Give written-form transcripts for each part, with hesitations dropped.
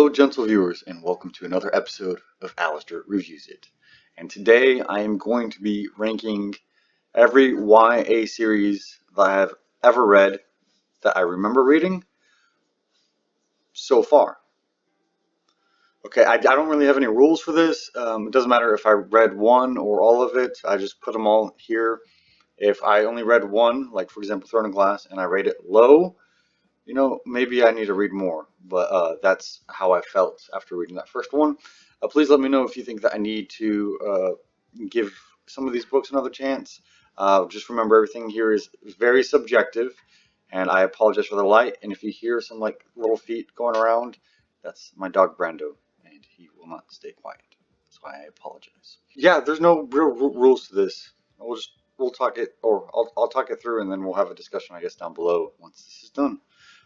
Hello, gentle viewers, and welcome to another episode of Alistair Reviews It. And today I am going to be ranking every YA series that I have ever read that I remember reading so far. Okay, I don't really have any rules for this. It doesn't matter if I read one or all of it. I just put them all here. If I only read one, like for example Throne of Glass, and I rate it low, you know, maybe I need to read more, but that's how I felt after reading that first one. Please let me know if you think that I need to give some of these books another chance. Just remember, everything here is very subjective, and I apologize for the light. And if you hear some like little feet going around, that's my dog Brando, and he will not stay quiet. That's why I apologize. Yeah, there's no real rules to this. We'll talk it, or I'll talk it through, and then we'll have a discussion, I guess, down below once this is done.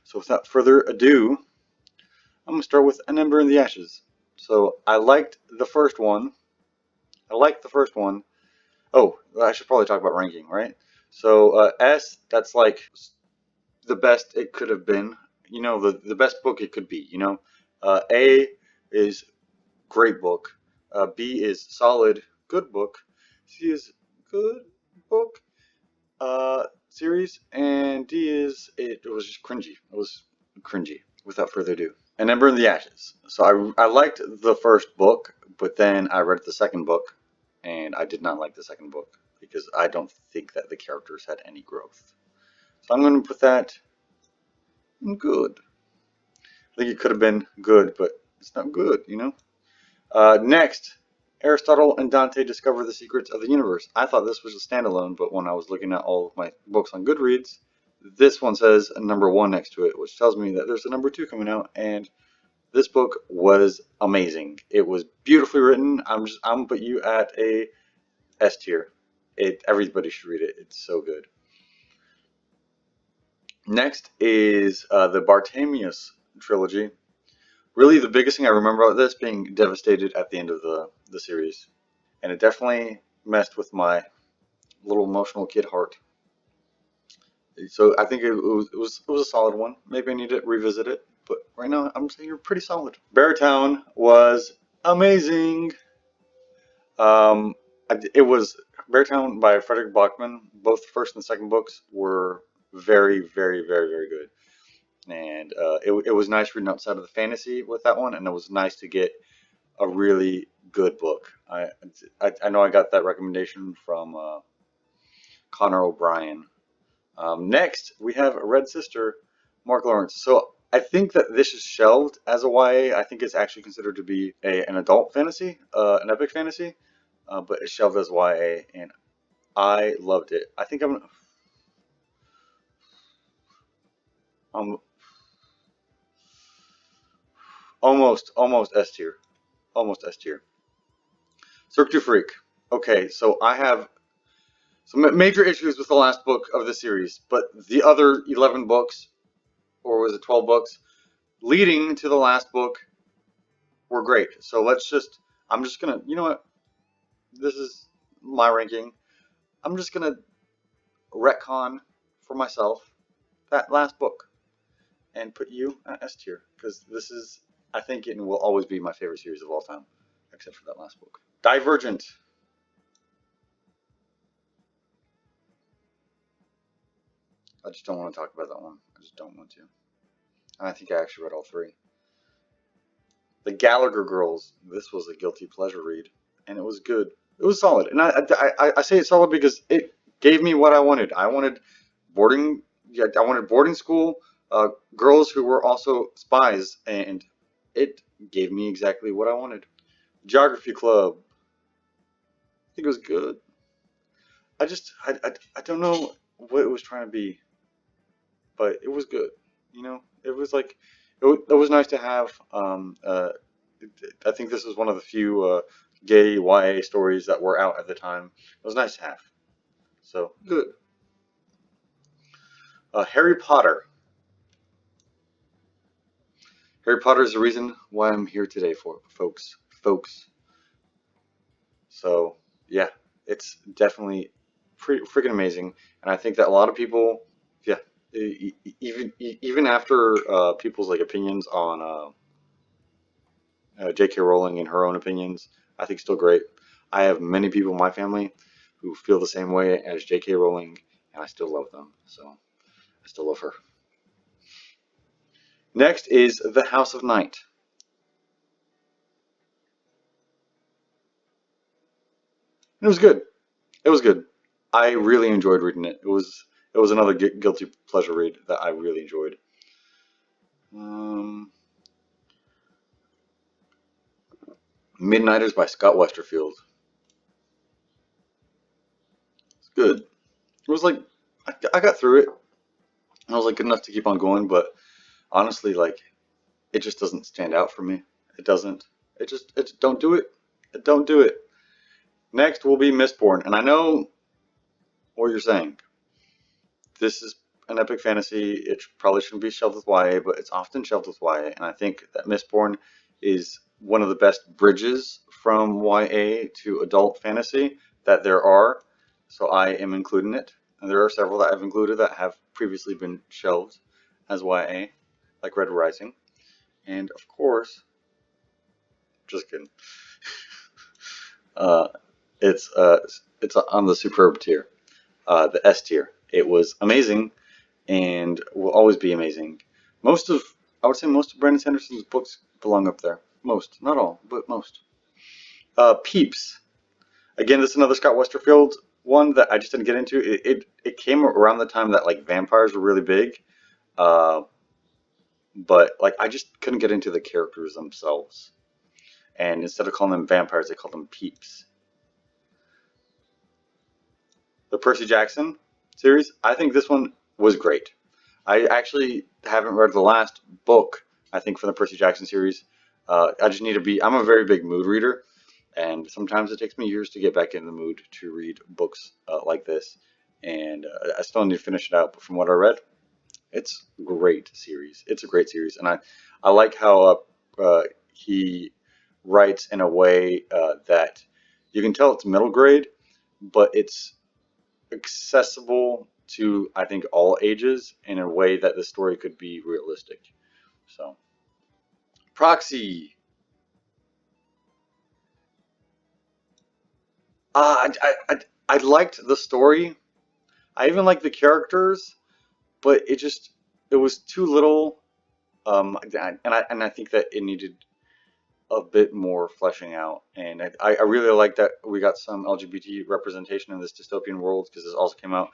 So without further ado, I'm going to start with An Ember in the Ashes. So I liked the first one. Oh, I should probably talk about ranking, right? So S, that's like the best it could have been. You know, the best book it could be, you know. A is great book. B is solid, good book. C is good book. Series, and D is it was just cringy. It was cringy. Without further ado, An Ember in the Ashes. So I liked the first book, but then I read the second book, and I did not like the second book because I don't think that the characters had any growth. So I'm going to put that in good. I think it could have been good, but it's not good, you know. Next, Aristotle and Dante discover the secrets of the universe. I thought this was a standalone, but when I was looking at all of my books on Goodreads, this one says a number 1 next to it, which tells me that there's a number 2 coming out, and this book was amazing. It was beautifully written. I'm gonna put you at a S tier. Everybody should read it. It's so good. Next is the Bartemius trilogy. Really, the biggest thing I remember about this being devastated at the end of the series. And it definitely messed with my little emotional kid heart. So I think it was a solid one. Maybe I need to revisit it. But right now, I'm saying you're pretty solid. Beartown was amazing. It was Beartown by Frederick Bachman. Both the first and second books were very, very, very, very good. And it was nice reading outside of the fantasy with that one, and it was nice to get a really good book. I know I got that recommendation from Connor O'Brien. Next, we have Red Sister, Mark Lawrence. So I think that this is shelved as a YA. I think it's actually considered to be an adult fantasy, an epic fantasy, but it's shelved as YA, and I loved it. I think I'm almost S tier. Almost S tier. Cirque du Freak. Okay, so I have some major issues with the last book of the series, but the other 11 books, or was it 12 books, leading to the last book were great. So I'm just gonna, you know what? This is my ranking. I'm just gonna retcon for myself that last book and put you at S tier, because this is, I think it will always be my favorite series of all time, except for that last book. Divergent. I just don't want to talk about that one. I just don't want to. And I think I actually read all 3. The Gallagher Girls. This was a guilty pleasure read, and it was good. It was solid, and I say it's solid because it gave me what I wanted. I wanted boarding school girls who were also spies, and it gave me exactly what I wanted. Geography Club. I think it was good. I don't know what it was trying to be, but it was good. You know, it was like it was nice to have. I think this was one of the few gay YA stories that were out at the time. It was nice to have. So good. Harry Potter. Harry Potter is the reason why I'm here today, for folks. So yeah, it's definitely pretty freaking amazing, and I think that a lot of people, yeah, even after people's like opinions on J.K. Rowling, in her own opinions, I think still great. I have many people in my family who feel the same way as J.K. Rowling, and I still love them. So I still love her. Next is The House of Night. It was good. It was good. I really enjoyed reading it. It was another guilty pleasure read that I really enjoyed. Um, Midnighters by Scott Westerfield. It's good. It was like I got through it. And I was like good enough to keep on going, but honestly, like it just doesn't stand out for me. It doesn't. It don't do it. It don't do it. Next will be Mistborn, and I know what you're saying. This is an epic fantasy. It probably shouldn't be shelved with YA, but it's often shelved with YA, and I think that Mistborn is one of the best bridges from YA to adult fantasy that there are. So I am including it, and there are several that I've included that have previously been shelved as YA, like Red Rising, and of course, just kidding. Uh, it's on the superb tier, the S tier. It was amazing and will always be amazing. I would say most of Brandon Sanderson's books belong up there. Most, not all, but most. Peeps. Again, this is another Scott Westerfield one that I just didn't get into. It came around the time that like vampires were really big, uh, but like I just couldn't get into the characters themselves. And instead of calling them vampires, they called them peeps. The Percy Jackson series, I think this one was great. I actually haven't read the last book, I think, from the Percy Jackson series. I just need to be, I'm a very big mood reader, and sometimes it takes me years to get back in the mood to read books like this. And I still need to finish it out, but from what I read, it's a great series. It's a great series. And I like how he writes in a way that you can tell it's middle grade, but it's accessible to I think all ages in a way that the story could be realistic. So, Proxy. I liked the story. I even liked the characters, but it was too little. And I think that it needed a bit more fleshing out. And I really like that we got some LGBT representation in this dystopian world because this also came out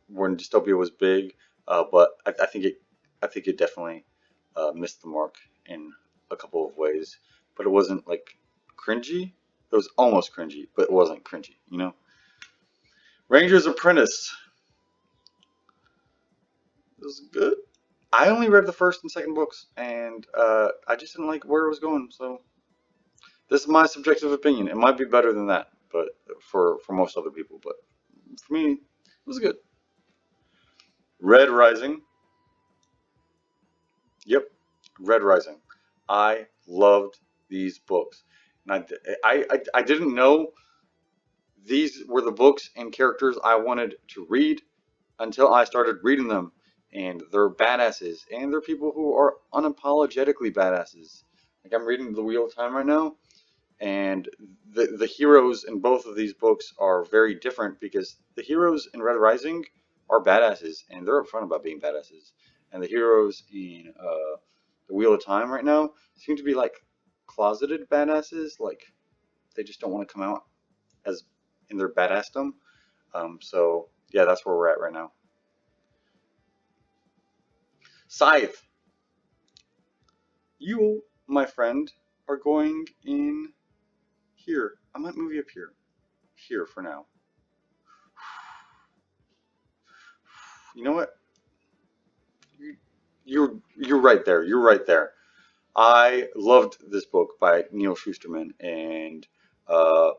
when dystopia was big. But I think it definitely missed the mark in a couple of ways. But it wasn't like cringy. It was almost cringy, but it wasn't cringy. You know. Ranger's Apprentice. It was good. I only read the first and second books, and I just didn't like where it was going. So this is my subjective opinion. It might be better than that, but for most other people. But for me, it was good. Red Rising. Yep, Red Rising. I loved these books, and I didn't know these were the books and characters I wanted to read until I started reading them. And they're badasses, and they're people who are unapologetically badasses. Like I'm reading The Wheel of Time right now, and the heroes in both of these books are very different because the heroes in Red Rising are badasses, and they're upfront about being badasses. And the heroes in The Wheel of Time right now seem to be like closeted badasses, like they just don't want to come out as in their badassdom. So yeah, that's where we're at right now. Scythe. You, my friend, are going in here. I might move you up here. Here for now. You know what? You're right there. You're right there. I loved this book by Neal Shusterman, and uh,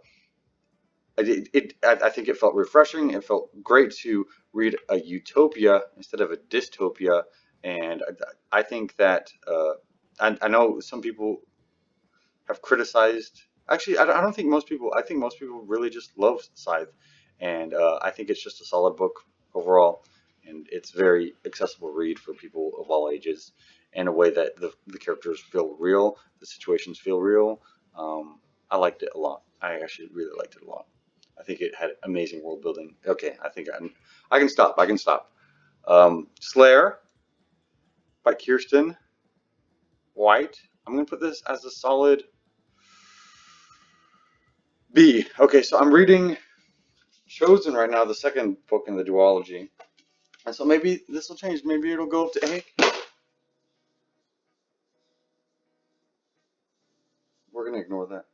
I think it felt refreshing. It felt great to read a utopia instead of a dystopia, and I think that I know some people have criticized. Actually, I don't think most people. I think most people really just love Scythe, and I think it's just a solid book overall. and it's very accessible read for people of all ages in a way that the characters feel real, the situations feel real. I liked it a lot. I actually really liked it a lot. I think it had amazing world building. Okay, I think I can stop. I can stop. Slayer by Kirsten White. I'm going to put this as a solid B. Okay, so I'm reading Chosen right now, the second book in the duology. And so maybe this will change. Maybe it'll go up to A. We're going to ignore that.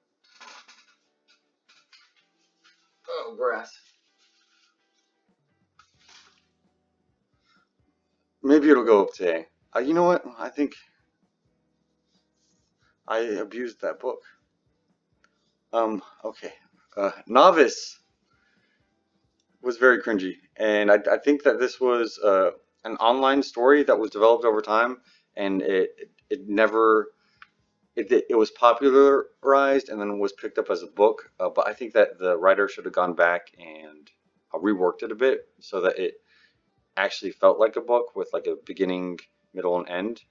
Oh, grass. Maybe it'll go up to A. You know what? I think I abused that book. Okay. Novice was very cringy, and I think that this was an online story that was developed over time, and it never it was popularized and then was picked up as a book. But I think that the writer should have gone back and reworked it a bit so that it actually felt like a book with like a beginning, middle, and end.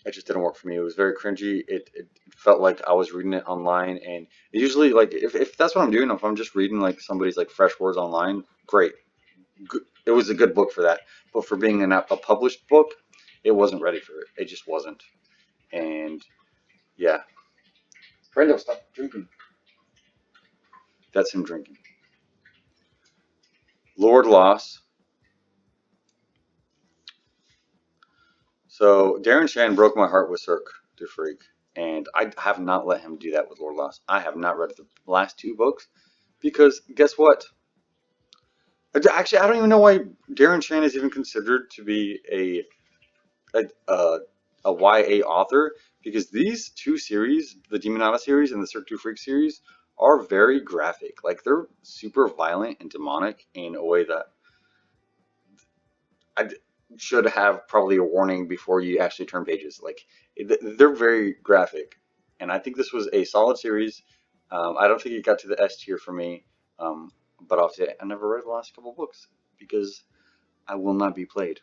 It just didn't work for me. It was very cringy. It felt like I was reading it online, and usually, like, if that's what I'm doing, if I'm just reading like somebody's like fresh words online, great. Good. It was a good book for that. But for being a published book, it wasn't ready for it. It just wasn't. And yeah, Brendo, stop drinking. That's him drinking. Lord Loss. So Darren Shan broke my heart with Cirque du Freak, and I have not let him do that with Lord Loss. I have not read the last two books because guess what? Actually, I don't even know why Darren Shan is even considered to be a YA author, because these two series, the Demonata series and the Cirque du Freak series, are very graphic. Like, they're super violent and demonic in a way that I should have probably a warning before you actually turn pages. Like, they're very graphic, and I think this was a solid series. I don't think it got to the S tier for me, but obviously I never read the last couple books because I will not be played.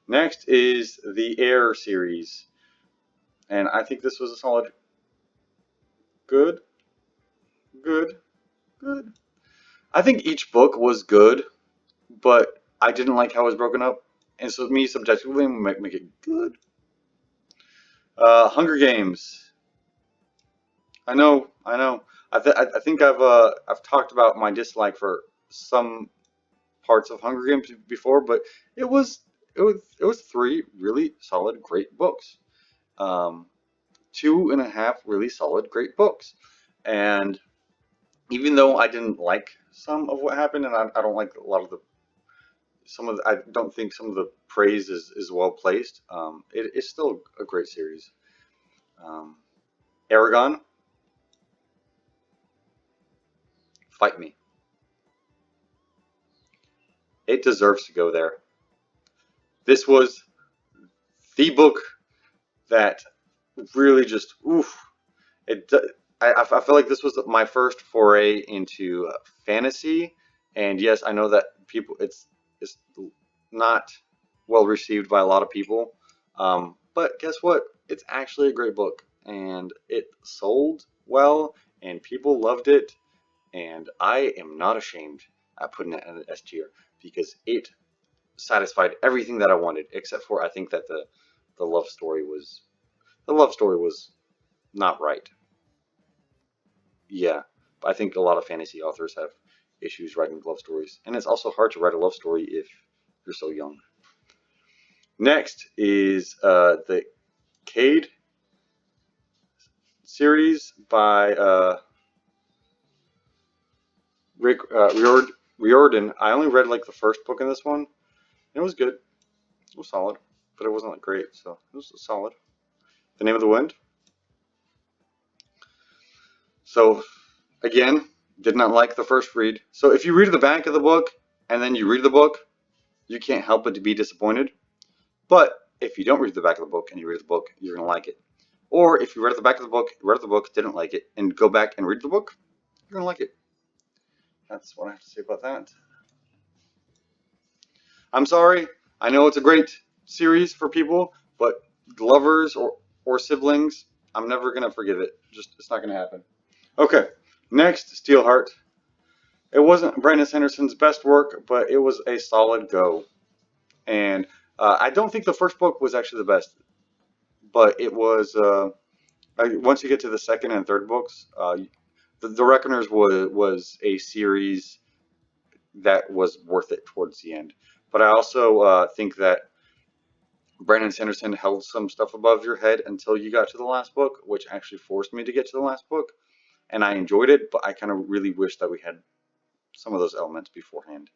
Next is the Air series, and I think this was a solid good. I think each book was good, but I didn't like how it was broken up, and so me subjectively make it good. Hunger Games. I know. I think I've talked about my dislike for some parts of Hunger Games before, but it was three really solid, great books. 2.5 really solid, great books, and even though I didn't like some of what happened, and I don't like a lot of I don't think some of the praise is well placed. It's still a great series. Eragon, fight me. It deserves to go there. This was the book that really just oof. It I feel like this was my first foray into fantasy, and yes, I know that it's not well received by a lot of people, but guess what? It's actually a great book, and it sold well, and people loved it, and I am not ashamed at putting it in an S tier because it satisfied everything that I wanted, except for I think that the love story was not right. Yeah, but I think a lot of fantasy authors have issues writing love stories, and it's also hard to write a love story if you're so young. Next is the Cade series by Rick Riordan. I only read like the first book in this one. It was good. It was solid, but it wasn't like great, so it was solid. The Name of the Wind. So again, did not like the first read. So if you read the back of the book and then you read the book, you can't help but to be disappointed. But if you don't read the back of the book and you read the book, you're gonna like it. Or if you read the back of the book, read the book, didn't like it, and go back and read the book, you're gonna like it. That's what I have to say about that. I'm sorry. I know it's a great series for people, but lovers or siblings, I'm never gonna forgive it. Just it's not gonna happen. Okay, next, Steelheart. It wasn't Brandon Sanderson's best work, but it was a solid go. And I don't think the first book was actually the best, but it was. Once you get to the second and third books, the Reckoners was a series that was worth it towards the end. But I also think that Brandon Sanderson held some stuff above your head until you got to the last book, which actually forced me to get to the last book, and I enjoyed it. But I kind of really wish that we had some of those elements beforehand.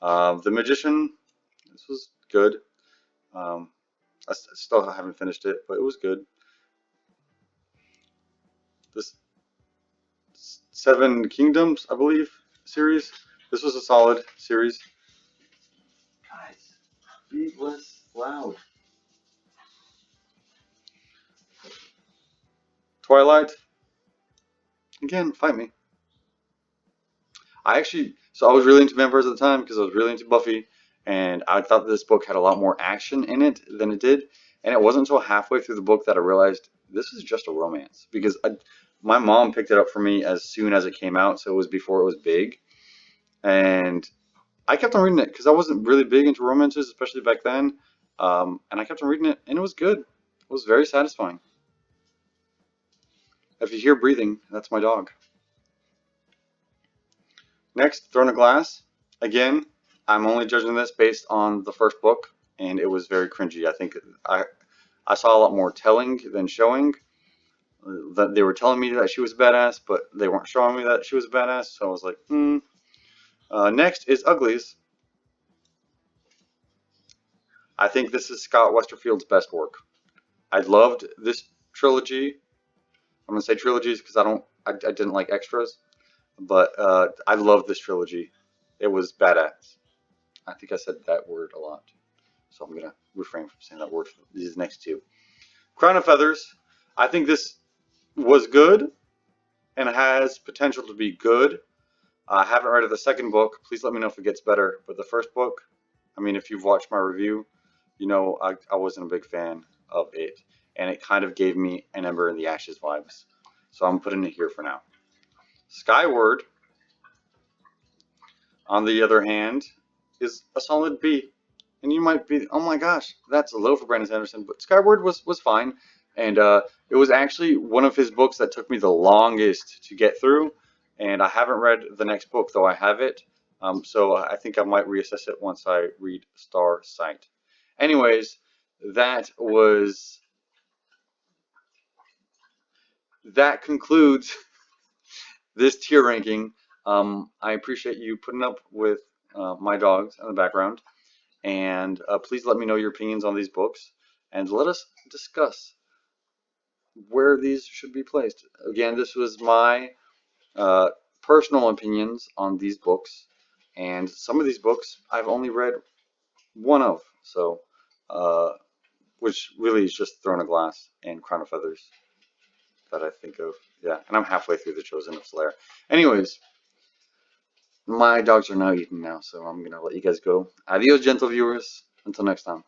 The Magician, this was good. Um, I still haven't finished it, but it was good. This Seven Kingdoms, I believe, series. This was a solid series. Guys, be less loud. Twilight, again, fight me. So I was really into vampires at the time because I was really into Buffy, and I thought this book had a lot more action in it than it did. And it wasn't until halfway through the book that I realized this is just a romance because my mom picked it up for me as soon as it came out, so it was before it was big. And I kept on reading it because I wasn't really big into romances, especially back then. And I kept on reading it, and it was good. It was very satisfying. If you hear breathing, that's my dog. Next, Throne of Glass. Again, I'm only judging this based on the first book, and it was very cringy. I think I saw a lot more telling than showing. That they were telling me that she was a badass, but they weren't showing me that she was a badass. So I was like, hmm. Next is Uglies. I think this is Scott Westerfield's best work. I loved this trilogy. I'm gonna say trilogies because I didn't like extras, but I loved this trilogy. It was badass. I think I said that word a lot, so I'm gonna refrain from saying that word for these next two. Crown of Feathers. I think this was good and has potential to be good. I haven't read the second book. Please let me know if it gets better. But the first book, I mean, if you've watched my review, you know I wasn't a big fan of it, and it kind of gave me an Ember in the Ashes vibes. So I'm putting it here for now. Skyward, on the other hand, is a solid B. And you might be, oh my gosh, that's low for Brandon Sanderson. But Skyward was fine. And it was actually one of his books that took me the longest to get through. And I haven't read the next book, though I have it. So I think I might reassess it once I read Star Sight. Anyways, that concludes this tier ranking. I appreciate you putting up with my dogs in the background. And please let me know your opinions on these books. And let us discuss where these should be placed. Again, this was my personal opinions on these books. And some of these books I've only read one of. So, which really is just Throne of Glass and Crown of Feathers that I think of. Yeah, and I'm halfway through The Chosen of Slayer. Anyways, my dogs are now eating now, so I'm going to let you guys go. Adios, gentle viewers. Until next time.